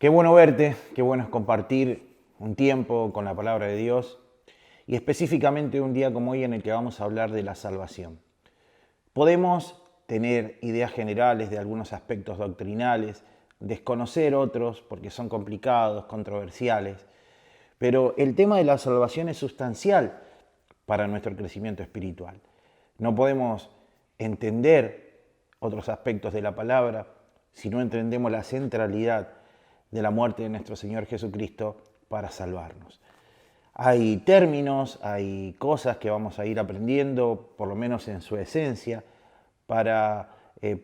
Qué bueno verte, qué bueno es compartir un tiempo con la palabra de Dios y específicamente un día como hoy en el que vamos a hablar de la salvación. Podemos tener ideas generales de algunos aspectos doctrinales, desconocer otros porque son complicados, controversiales, pero el tema de la salvación es sustancial para nuestro crecimiento espiritual. No podemos entender otros aspectos de la palabra si no entendemos la centralidad de la muerte de nuestro Señor Jesucristo para salvarnos. Hay términos, hay cosas que vamos a ir aprendiendo, por lo menos en su esencia, para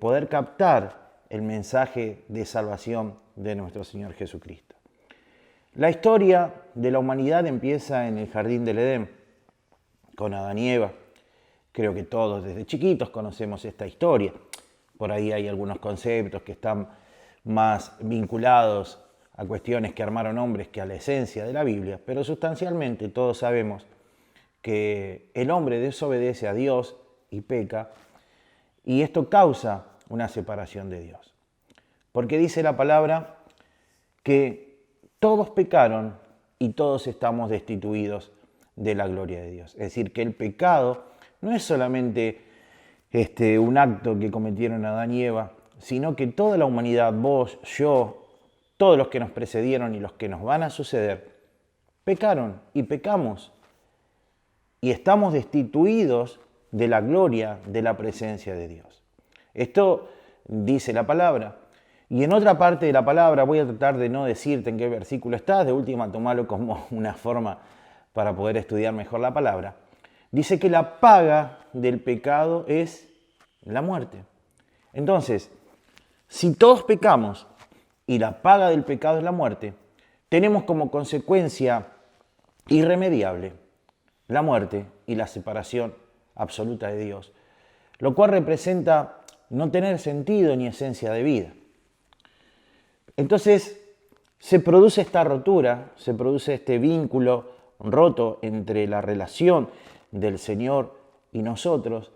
poder captar el mensaje de salvación de nuestro Señor Jesucristo. La historia de la humanidad empieza en el jardín del Edén, con Adán y Eva. Creo que todos desde chiquitos conocemos esta historia. Por ahí hay algunos conceptos que están más vinculados a cuestiones que armaron hombres que a la esencia de la Biblia, pero sustancialmente todos sabemos que el hombre desobedece a Dios y peca, y esto causa una separación de Dios. Porque dice la palabra que todos pecaron y todos estamos destituidos de la gloria de Dios. Es decir, que el pecado no es solamente un acto que cometieron Adán y Eva, sino que toda la humanidad, vos, yo, todos los que nos precedieron y los que nos van a suceder, pecaron y pecamos. Y estamos destituidos de la gloria de la presencia de Dios. Esto dice la palabra. Y en otra parte de la palabra, voy a tratar de no decirte en qué versículo estás, de última tomalo como una forma para poder estudiar mejor la palabra. Dice que la paga del pecado es la muerte. Entonces, si todos pecamos y la paga del pecado es la muerte, tenemos como consecuencia irremediable la muerte y la separación absoluta de Dios, lo cual representa no tener sentido ni esencia de vida. Entonces, se produce esta rotura, se produce este vínculo roto entre la relación del Señor y nosotros,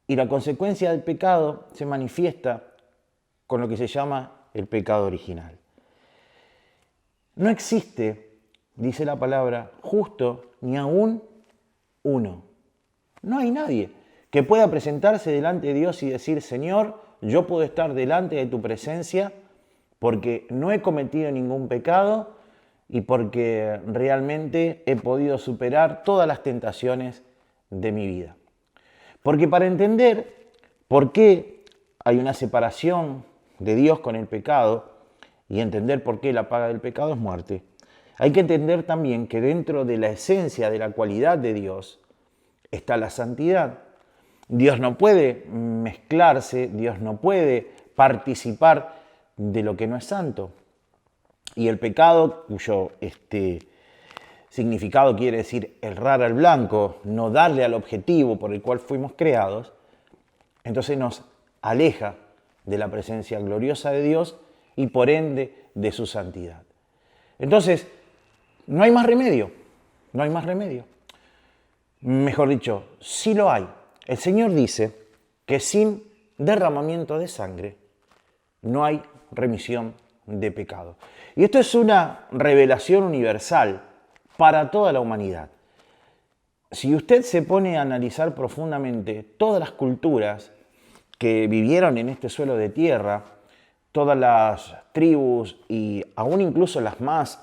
y la consecuencia del pecado se manifiesta con lo que se llama el pecado original. No existe, dice la palabra, justo ni aún uno. No hay nadie que pueda presentarse delante de Dios y decir, Señor, yo puedo estar delante de tu presencia porque no he cometido ningún pecado y porque realmente he podido superar todas las tentaciones de mi vida. Porque para entender por qué hay una separación de Dios con el pecado y entender por qué la paga del pecado es muerte, hay que entender también que dentro de la esencia de la cualidad de Dios está la santidad. Dios no puede mezclarse, Dios no puede participar de lo que no es santo. Y el pecado, cuyo significado quiere decir errar al blanco, no darle al objetivo por el cual fuimos creados, entonces nos aleja de la presencia gloriosa de Dios y por ende de su santidad. Entonces, no hay más remedio, no hay más remedio. Mejor dicho, sí lo hay. El Señor dice que sin derramamiento de sangre no hay remisión de pecado. Y esto es una revelación universal para toda la humanidad. Si usted se pone a analizar profundamente todas las culturas que vivieron en este suelo de tierra, todas las tribus y aún incluso las más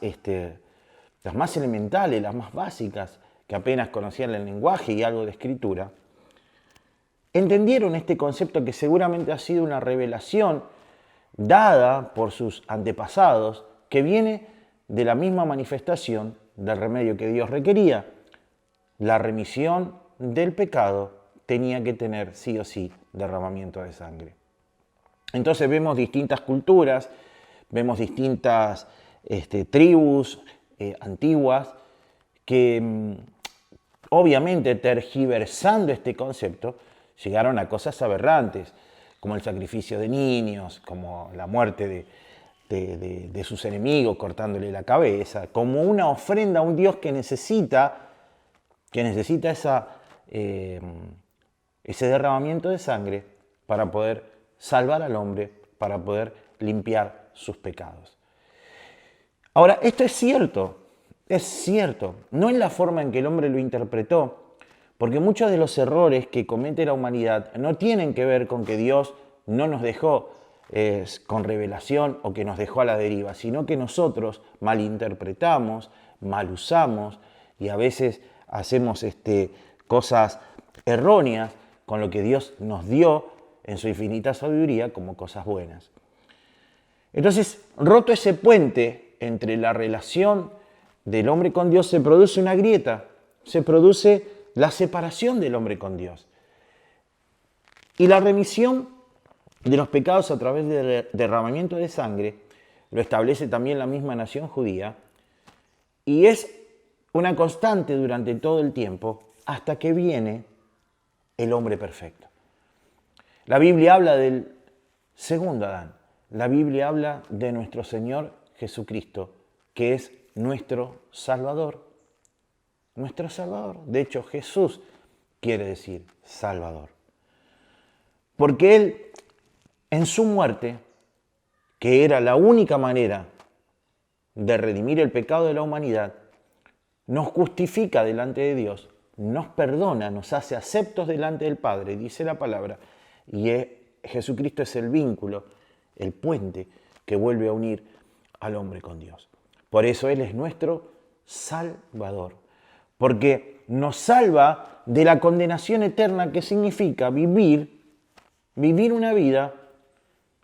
elementales, las más básicas, que apenas conocían el lenguaje y algo de escritura, entendieron este concepto que seguramente ha sido una revelación dada por sus antepasados, que viene de la misma manifestación del remedio que Dios requería. La remisión del pecado tenía que tener sí o sí derramamiento de sangre. Entonces vemos distintas culturas, vemos distintas tribus antiguas que obviamente tergiversando este concepto llegaron a cosas aberrantes, como el sacrificio de niños, como la muerte de sus enemigos cortándole la cabeza, como una ofrenda a un Dios que necesita ese derramamiento de sangre para poder salvar al hombre, para poder limpiar sus pecados. Ahora, esto es cierto, no en la forma en que el hombre lo interpretó, porque muchos de los errores que comete la humanidad no tienen que ver con que Dios no nos dejó con revelación o que nos dejó a la deriva, sino que nosotros malinterpretamos, mal usamos y a veces hacemos cosas erróneas con lo que Dios nos dio en su infinita sabiduría como cosas buenas. Entonces, roto ese puente entre la relación del hombre con Dios, se produce una grieta, se produce la separación del hombre con Dios. Y la remisión de los pecados a través del derramamiento de sangre lo establece también la misma nación judía y es una constante durante todo el tiempo hasta que viene el hombre perfecto. La Biblia habla del segundo Adán. La Biblia habla de nuestro Señor Jesucristo, que es nuestro Salvador. Nuestro Salvador. De hecho, Jesús quiere decir Salvador. Porque Él, en su muerte, que era la única manera de redimir el pecado de la humanidad, nos justifica delante de Dios, nos perdona, nos hace aceptos delante del Padre, dice la palabra, y Jesucristo es el vínculo, el puente que vuelve a unir al hombre con Dios. Por eso Él es nuestro Salvador, porque nos salva de la condenación eterna que significa vivir una vida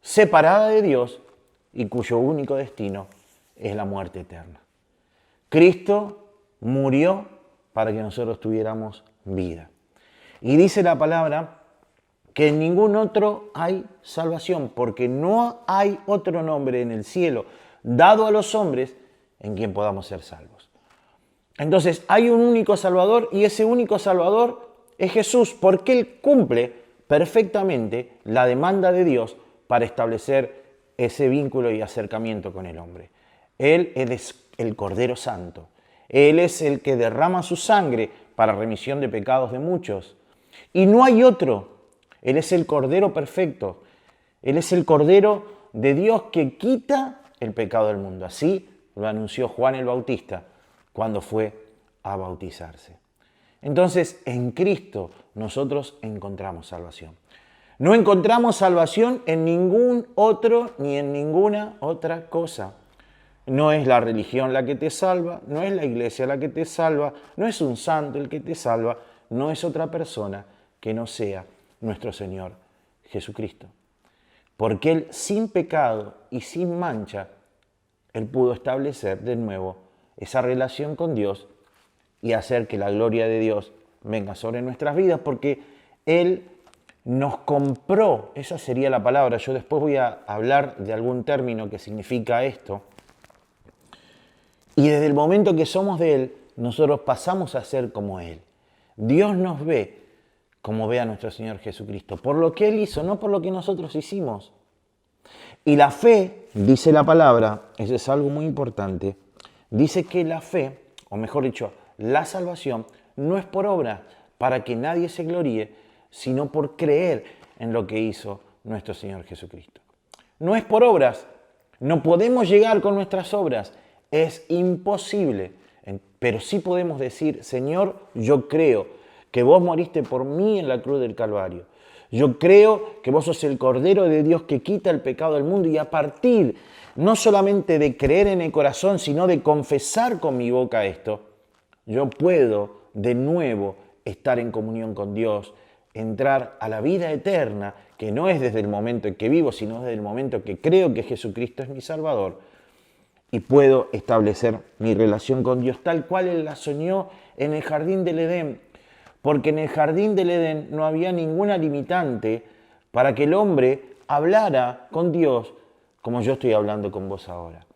separada de Dios y cuyo único destino es la muerte eterna. Cristo murió para que nosotros tuviéramos vida. Y dice la palabra que en ningún otro hay salvación, porque no hay otro nombre en el cielo dado a los hombres en quien podamos ser salvos. Entonces hay un único Salvador y ese único Salvador es Jesús, porque Él cumple perfectamente la demanda de Dios para establecer ese vínculo y acercamiento con el hombre. Él es el Cordero Santo. Él es el que derrama su sangre para remisión de pecados de muchos. Y no hay otro. Él es el Cordero perfecto. Él es el Cordero de Dios que quita el pecado del mundo. Así lo anunció Juan el Bautista cuando fue a bautizarse. Entonces, en Cristo nosotros encontramos salvación. No encontramos salvación en ningún otro ni en ninguna otra cosa. No es la religión la que te salva, no es la iglesia la que te salva, no es un santo el que te salva, no es otra persona que no sea nuestro Señor Jesucristo. Porque Él, sin pecado y sin mancha, Él pudo establecer de nuevo esa relación con Dios y hacer que la gloria de Dios venga sobre nuestras vidas, porque Él nos compró, esa sería la palabra. Yo después voy a hablar de algún término que significa esto. Y desde el momento que somos de Él, nosotros pasamos a ser como Él. Dios nos ve como ve a nuestro Señor Jesucristo, por lo que Él hizo, no por lo que nosotros hicimos. Y la fe, dice la palabra, eso es algo muy importante, dice que la fe, o mejor dicho, la salvación, no es por obra, para que nadie se gloríe, sino por creer en lo que hizo nuestro Señor Jesucristo. No es por obras, no podemos llegar con nuestras obras, es imposible, pero sí podemos decir, Señor, yo creo que vos moriste por mí en la cruz del Calvario. Yo creo que vos sos el Cordero de Dios que quita el pecado del mundo, y a partir no solamente de creer en el corazón, sino de confesar con mi boca esto, yo puedo de nuevo estar en comunión con Dios, entrar a la vida eterna, que no es desde el momento en que vivo, sino desde el momento en que creo que Jesucristo es mi Salvador, y puedo establecer mi relación con Dios tal cual Él la soñó en el jardín del Edén. Porque en el jardín del Edén no había ninguna limitante para que el hombre hablara con Dios como yo estoy hablando con vos ahora.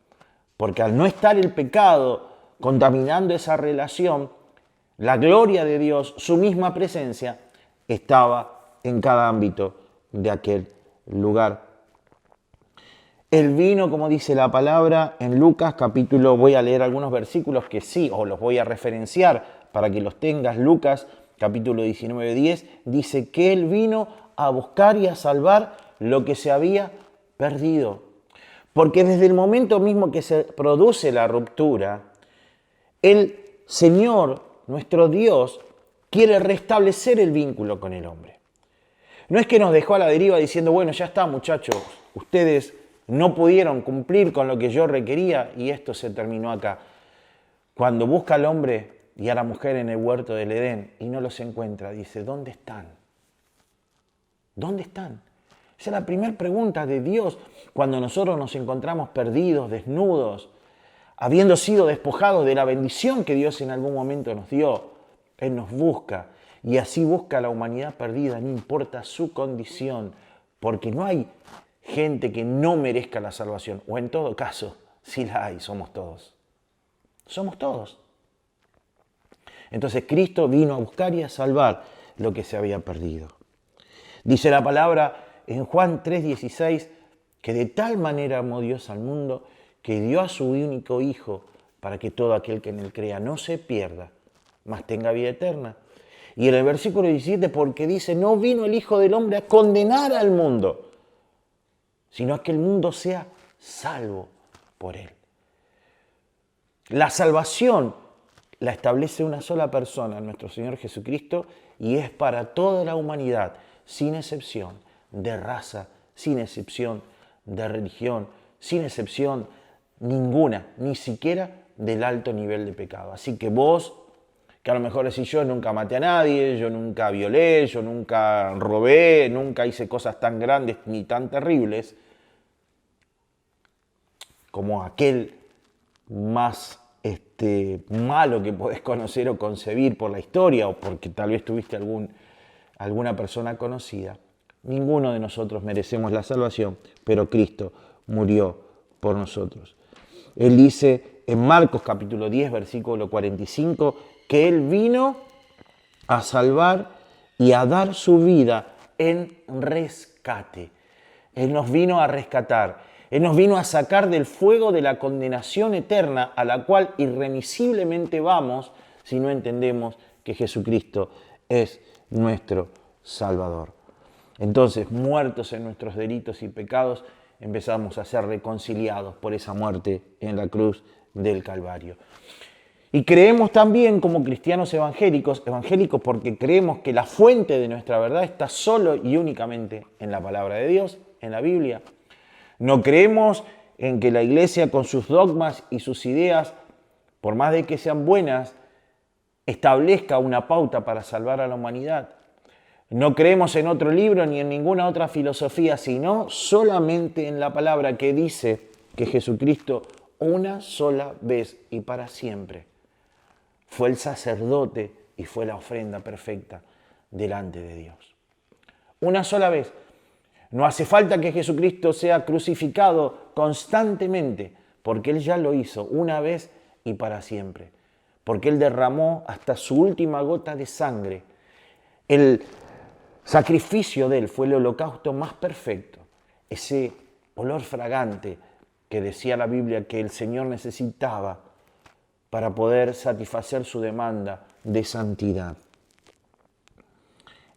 Porque al no estar el pecado contaminando esa relación, la gloria de Dios, su misma presencia, estaba en cada ámbito de aquel lugar. El vino, como dice la palabra en Lucas capítulo, voy a leer algunos versículos que sí, o los voy a referenciar para que los tengas. Lucas capítulo 19:10 dice que Él vino a buscar y a salvar lo que se había perdido. Porque desde el momento mismo que se produce la ruptura, el Señor, nuestro Dios, quiere restablecer el vínculo con el hombre. No es que nos dejó a la deriva diciendo, bueno, ya está, muchachos, ustedes no pudieron cumplir con lo que yo requería y esto se terminó acá. Cuando busca al hombre y a la mujer en el huerto del Edén y no los encuentra, dice, ¿dónde están? ¿Dónde están? Esa es la primera pregunta de Dios cuando nosotros nos encontramos perdidos, desnudos, habiendo sido despojados de la bendición que Dios en algún momento nos dio. Él nos busca y así busca a la humanidad perdida, no importa su condición, porque no hay gente que no merezca la salvación, o en todo caso, si la hay, somos todos. Somos todos. Entonces Cristo vino a buscar y a salvar lo que se había perdido. Dice la palabra en Juan 3:16 que de tal manera amó Dios al mundo que dio a su único Hijo para que todo aquel que en él crea no se pierda, mas tenga vida eterna. Y en el versículo 17 porque dice, no vino el Hijo del Hombre a condenar al mundo, sino a que el mundo sea salvo por él. La salvación la establece una sola persona, nuestro Señor Jesucristo, y es para toda la humanidad, sin excepción de raza, sin excepción de religión, sin excepción ninguna, ni siquiera del alto nivel de pecado. Así que vos, que a lo mejor decís, yo nunca maté a nadie, yo nunca violé, yo nunca robé, nunca hice cosas tan grandes ni tan terribles, como aquel más malo que podés conocer o concebir por la historia o porque tal vez tuviste alguna persona conocida. Ninguno de nosotros merecemos la salvación, pero Cristo murió por nosotros. Él dice en Marcos capítulo 10, versículo 45, que Él vino a salvar y a dar su vida en rescate. Él nos vino a rescatar. Él nos vino a sacar del fuego de la condenación eterna a la cual irremisiblemente vamos si no entendemos que Jesucristo es nuestro Salvador. Entonces, muertos en nuestros delitos y pecados, empezamos a ser reconciliados por esa muerte en la cruz del Calvario. Y creemos también como cristianos evangélicos porque creemos que la fuente de nuestra verdad está solo y únicamente en la palabra de Dios, en la Biblia. No creemos en que la iglesia con sus dogmas y sus ideas, por más de que sean buenas, establezca una pauta para salvar a la humanidad. No creemos en otro libro ni en ninguna otra filosofía, sino solamente en la palabra que dice que Jesucristo una sola vez y para siempre fue el sacerdote y fue la ofrenda perfecta delante de Dios. Una sola vez. No hace falta que Jesucristo sea crucificado constantemente, porque Él ya lo hizo una vez y para siempre. Porque Él derramó hasta su última gota de sangre. El sacrificio de Él fue el holocausto más perfecto. Ese olor fragante que decía la Biblia que el Señor necesitaba para poder satisfacer su demanda de santidad.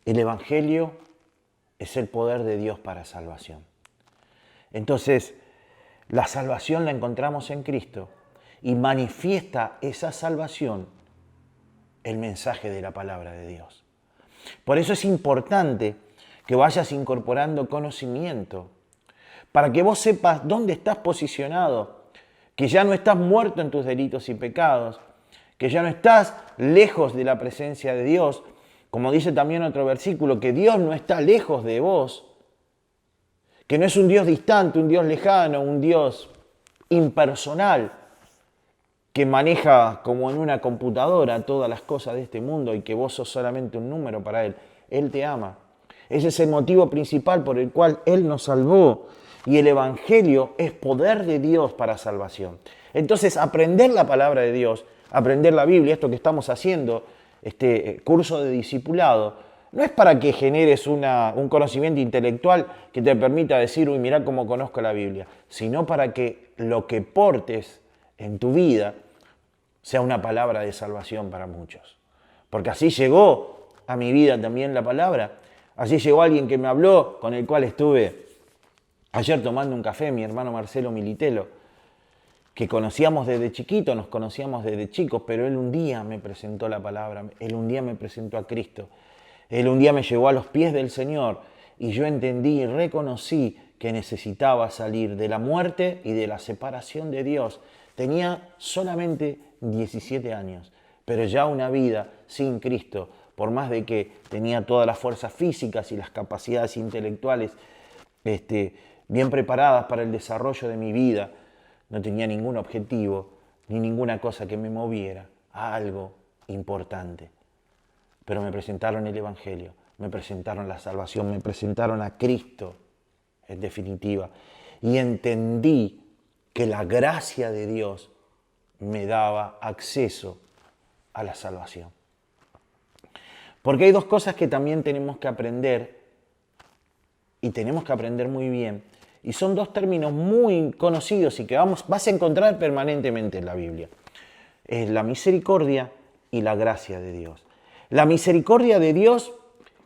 El Evangelio es el poder de Dios para salvación. Entonces, la salvación la encontramos en Cristo y manifiesta esa salvación el mensaje de la palabra de Dios. Por eso es importante que vayas incorporando conocimiento para que vos sepas dónde estás posicionado, que ya no estás muerto en tus delitos y pecados, que ya no estás lejos de la presencia de Dios. Como dice también otro versículo, que Dios no está lejos de vos, que no es un Dios distante, un Dios lejano, un Dios impersonal, que maneja como en una computadora todas las cosas de este mundo y que vos sos solamente un número para Él. Él te ama. Ese es el motivo principal por el cual Él nos salvó. Y el Evangelio es poder de Dios para salvación. Entonces, aprender la palabra de Dios, aprender la Biblia, esto que estamos haciendo, este curso de discipulado, no es para que generes un conocimiento intelectual que te permita decir, uy, mirá cómo conozco la Biblia, sino para que lo que portes en tu vida sea una palabra de salvación para muchos. Porque así llegó a mi vida también la palabra, así llegó alguien que me habló, con el cual estuve Ayer tomando un café, mi hermano Marcelo Militelo, que conocíamos desde chiquito, nos conocíamos desde chicos, pero él un día me presentó la palabra, él un día me presentó a Cristo, él un día me llevó a los pies del Señor y yo entendí y reconocí que necesitaba salir de la muerte y de la separación de Dios. Tenía solamente 17 años, pero ya una vida sin Cristo, por más de que tenía todas las fuerzas físicas y las capacidades intelectuales bien preparadas para el desarrollo de mi vida, no tenía ningún objetivo ni ninguna cosa que me moviera a algo importante. Pero me presentaron el Evangelio, me presentaron la salvación, me presentaron a Cristo, en definitiva. Y entendí que la gracia de Dios me daba acceso a la salvación. Porque hay dos cosas que también tenemos que aprender, y tenemos que aprender muy bien, y son dos términos muy conocidos y que vas a encontrar permanentemente en la Biblia. Es la misericordia y la gracia de Dios. La misericordia de Dios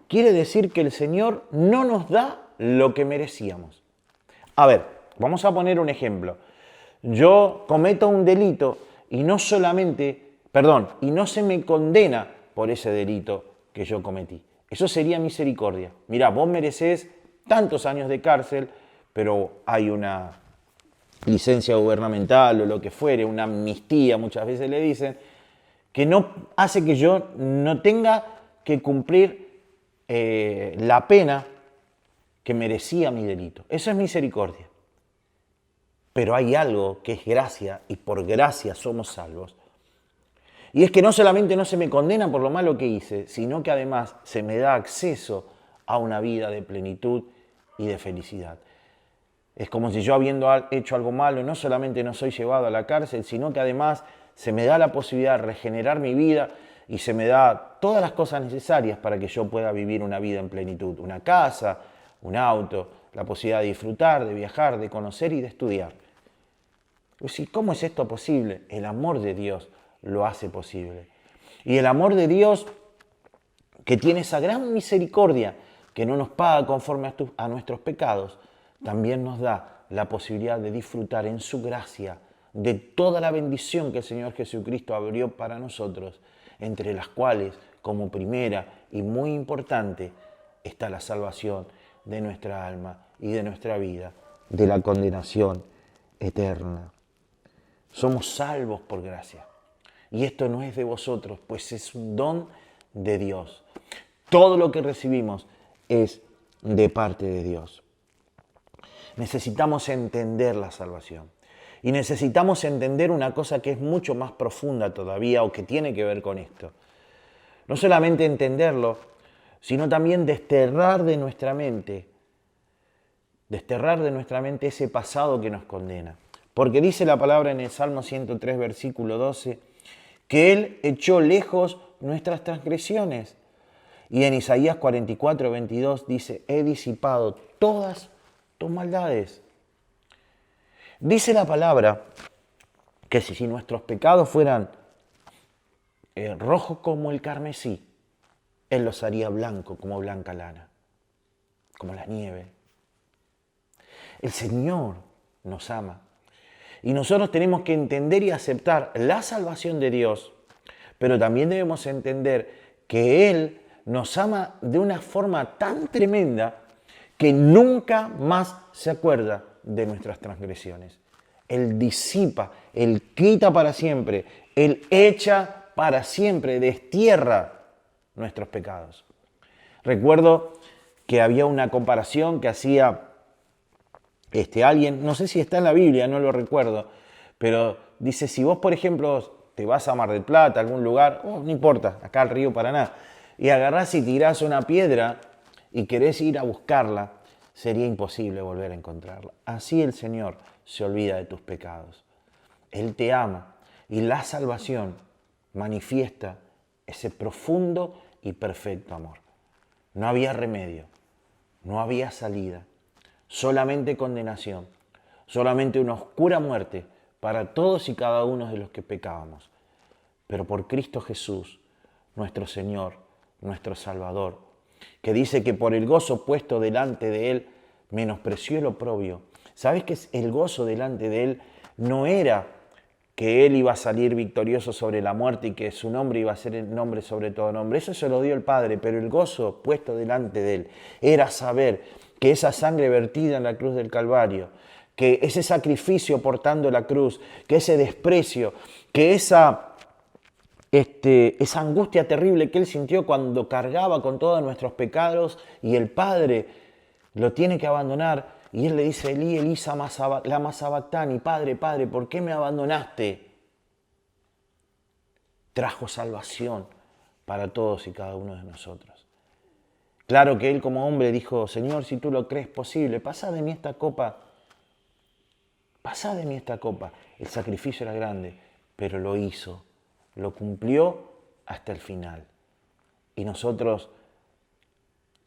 quiere decir que el Señor no nos da lo que merecíamos. A ver, vamos a poner un ejemplo. Yo cometo un delito y no se me condena por ese delito que yo cometí. Eso sería misericordia. Mirá, vos merecés tantos años de cárcel, pero hay una licencia gubernamental o lo que fuere, una amnistía, muchas veces le dicen, que no hace que yo no tenga que cumplir la pena que merecía mi delito. Eso es misericordia. Pero hay algo que es gracia, y por gracia somos salvos. Y es que no solamente no se me condena por lo malo que hice, sino que además se me da acceso a una vida de plenitud y de felicidad. Es como si yo, habiendo hecho algo malo, no solamente no soy llevado a la cárcel, sino que además se me da la posibilidad de regenerar mi vida y se me da todas las cosas necesarias para que yo pueda vivir una vida en plenitud. Una casa, un auto, la posibilidad de disfrutar, de viajar, de conocer y de estudiar. ¿Y cómo es esto posible? El amor de Dios lo hace posible. Y el amor de Dios, que tiene esa gran misericordia, que no nos paga conforme a nuestros pecados, también nos da la posibilidad de disfrutar en su gracia de toda la bendición que el Señor Jesucristo abrió para nosotros, entre las cuales, como primera y muy importante, está la salvación de nuestra alma y de nuestra vida, de la condenación eterna. Somos salvos por gracia. Y esto no es de vosotros, pues es un don de Dios. Todo lo que recibimos es de parte de Dios. Necesitamos entender la salvación. Y necesitamos entender una cosa que es mucho más profunda todavía, o que tiene que ver con esto. No solamente entenderlo, sino también desterrar de nuestra mente ese pasado que nos condena. Porque dice la palabra en el Salmo 103, versículo 12, que Él echó lejos nuestras transgresiones. Y en Isaías 44, 22 dice, he disipado todas tus maldades. Dice la palabra que si nuestros pecados fueran rojos como el carmesí, Él los haría blanco como blanca lana, como la nieve. El Señor nos ama. Y nosotros tenemos que entender y aceptar la salvación de Dios, pero también debemos entender que Él nos ama de una forma tan tremenda que nunca más se acuerda de nuestras transgresiones. Él disipa, Él quita para siempre, Él echa para siempre, destierra nuestros pecados. Recuerdo que había una comparación que hacía alguien, no sé si está en la Biblia, no lo recuerdo, pero dice, si vos, por ejemplo, te vas a Mar del Plata, a algún lugar, no importa, acá al río Paraná, y agarrás y tirás una piedra y querés ir a buscarla, sería imposible volver a encontrarla. Así el Señor se olvida de tus pecados. Él te ama y la salvación manifiesta ese profundo y perfecto amor. No había remedio, no había salida, solamente condenación, solamente una oscura muerte para todos y cada uno de los que pecábamos. Pero por Cristo Jesús, nuestro Señor, nuestro Salvador, que dice que por el gozo puesto delante de Él menospreció el oprobio. ¿Sabes que el gozo delante de él no era que él iba a salir victorioso sobre la muerte y que su nombre iba a ser el nombre sobre todo nombre? Eso se lo dio el Padre, pero el gozo puesto delante de él era saber que esa sangre vertida en la cruz del Calvario, que ese sacrificio portando la cruz, que ese desprecio, que esa angustia terrible que él sintió cuando cargaba con todos nuestros pecados y el Padre lo tiene que abandonar. Y él le dice, Elí, Elí, lama sabactani, Padre, Padre, ¿por qué me abandonaste? Trajo salvación para todos y cada uno de nosotros. Claro que él como hombre dijo, Señor, si tú lo crees posible, pasa de mí esta copa. Pasa de mí esta copa. El sacrificio era grande, pero lo hizo. Lo cumplió hasta el final. Y nosotros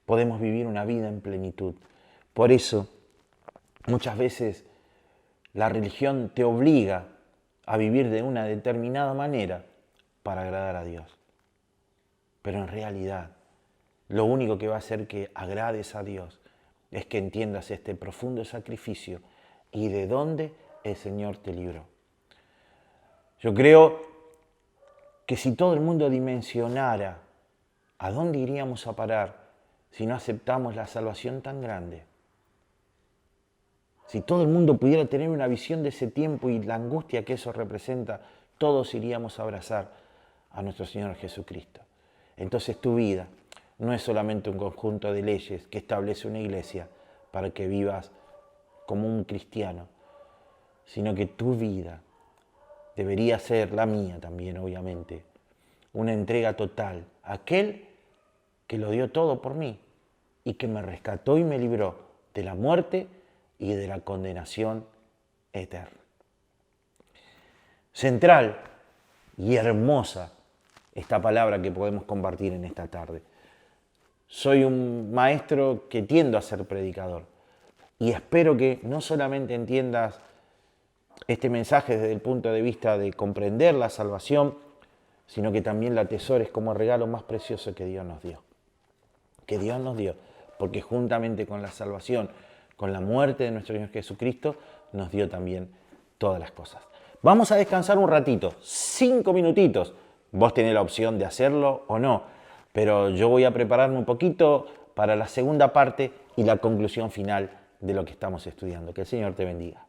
podemos vivir una vida en plenitud. Por eso, muchas veces la religión te obliga a vivir de una determinada manera para agradar a Dios. Pero en realidad, lo único que va a hacer que agrades a Dios es que entiendas este profundo sacrificio y de dónde el Señor te libró. Yo creo que si todo el mundo dimensionara a dónde iríamos a parar si no aceptamos la salvación tan grande, si todo el mundo pudiera tener una visión de ese tiempo y la angustia que eso representa, todos iríamos a abrazar a nuestro Señor Jesucristo. Entonces tu vida no es solamente un conjunto de leyes que establece una iglesia para que vivas como un cristiano, sino que tu vida debería ser, la mía también obviamente, una entrega total a aquel que lo dio todo por mí y que me rescató y me libró de la muerte y de la condenación eterna. Central y hermosa esta palabra que podemos compartir en esta tarde. Soy un maestro que tiendo a ser predicador y espero que no solamente entiendas este mensaje desde el punto de vista de comprender la salvación, sino que también la atesores como el regalo más precioso que Dios nos dio. Que Dios nos dio, porque juntamente con la salvación, con la muerte de nuestro Señor Jesucristo, nos dio también todas las cosas. Vamos a descansar un ratito, 5 minutitos. Vos tenés la opción de hacerlo o no, pero yo voy a prepararme un poquito para la segunda parte y la conclusión final de lo que estamos estudiando. Que el Señor te bendiga.